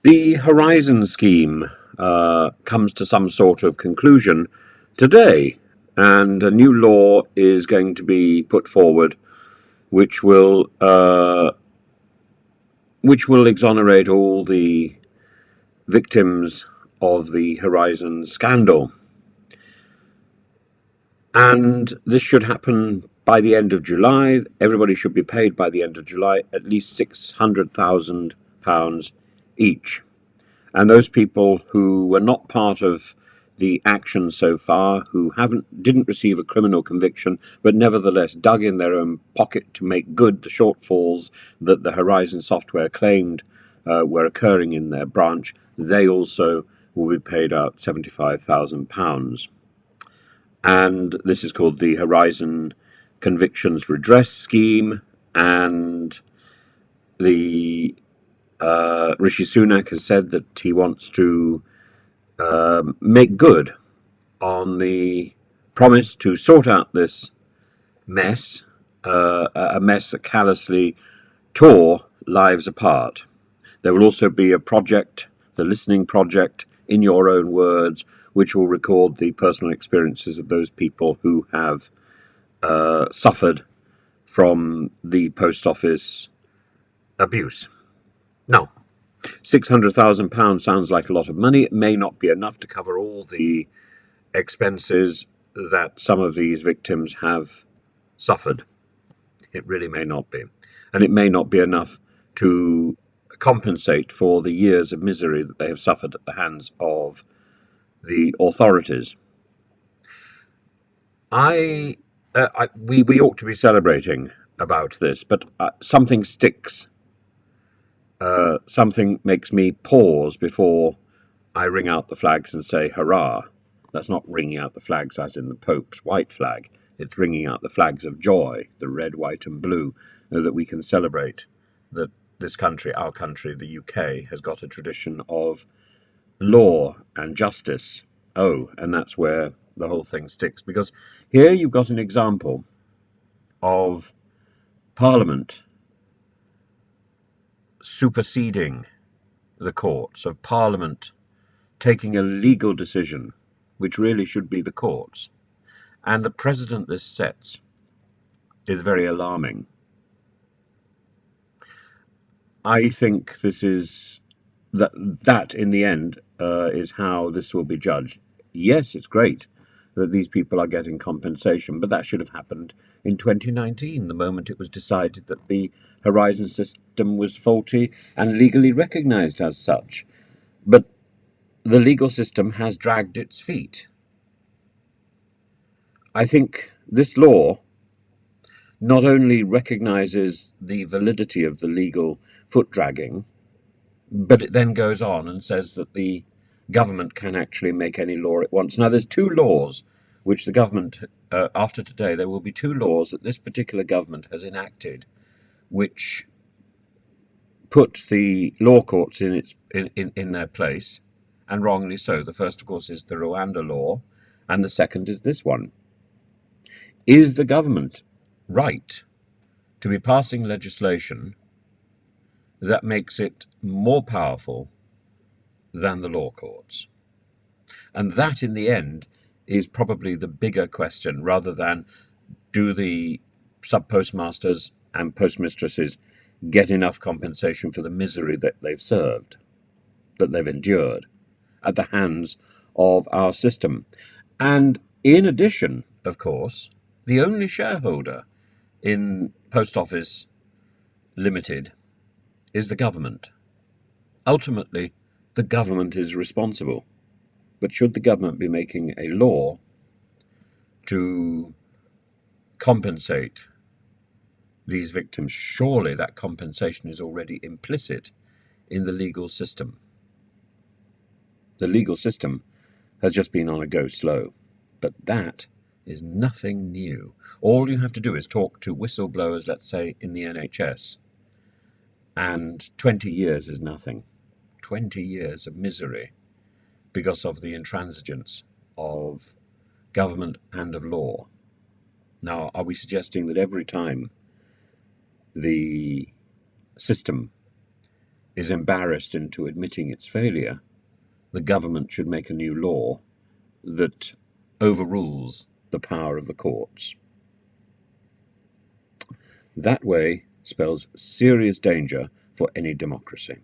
The Horizon scheme comes to some sort of conclusion today, and a new law is going to be put forward, which will exonerate all the victims of the Horizon scandal. And this should happen by the end of July. Everybody should be paid by the end of July at least £600,000 each. And those people who were not part of the action so far, who didn't receive a criminal conviction, but nevertheless dug in their own pocket to make good the shortfalls that the Horizon software claimed were occurring in their branch, they also will be paid out £75,000. And this is called the Horizon Convictions Redress Scheme, and the Rishi Sunak has said that he wants to make good on the promise to sort out this mess, a mess that callously tore lives apart. There will also be a project, the Listening Project, in your own words, which will record the personal experiences of those people who have suffered from the post office abuse. Now, £600,000 sounds like a lot of money. It may not be enough to cover all the expenses that some of these victims have suffered. It really may not be. And it may not be enough to compensate for the years of misery that they have suffered at the hands of the authorities. We ought to be celebrating about this, but something sticks. Something makes me pause before I ring out the flags and say hurrah. That's not ringing out the flags as in the Pope's white flag. It's ringing out the flags of joy, the red, white and blue, that we can celebrate that this country, our country, the UK, has got a tradition of law and justice. Oh, and that's where the whole thing sticks. Because here you've got an example of Parliament superseding the courts, of Parliament taking a legal decision, which really should be the courts. And the precedent this sets is very alarming. I think this is that in the end is how this will be judged. Yes, it's great that these people are getting compensation, but that should have happened in 2019, the moment it was decided that the Horizon system was faulty and legally recognized as such. But the legal system has dragged its feet. I think this law not only recognizes the validity of the legal foot dragging, but it then goes on and says that the government can actually make any law it wants. Now, there's two laws which the government, after today, there will be two laws that this particular government has enacted, which put the law courts in their place, and wrongly so. The first, of course, is the Rwanda law, and the second is this one. Is the government right to be passing legislation that makes it more powerful than the law courts? And that, in the end, is probably the bigger question, rather than do the sub-postmasters and postmistresses get enough compensation for the misery that they've served, that they've endured at the hands of our system. And in addition, of course, the only shareholder in Post Office Limited is the government. Ultimately, the government is responsible. But should the government be making a law to compensate these victims, surely that compensation is already implicit in the legal system. The legal system has just been on a go slow, but that is nothing new. All you have to do is talk to whistleblowers, let's say, in the NHS, and 20 years is nothing. 20 years of misery because of the intransigence of government and of law. Now, are we suggesting that every time the system is embarrassed into admitting its failure, the government should make a new law that overrules the power of the courts. That way spells serious danger for any democracy.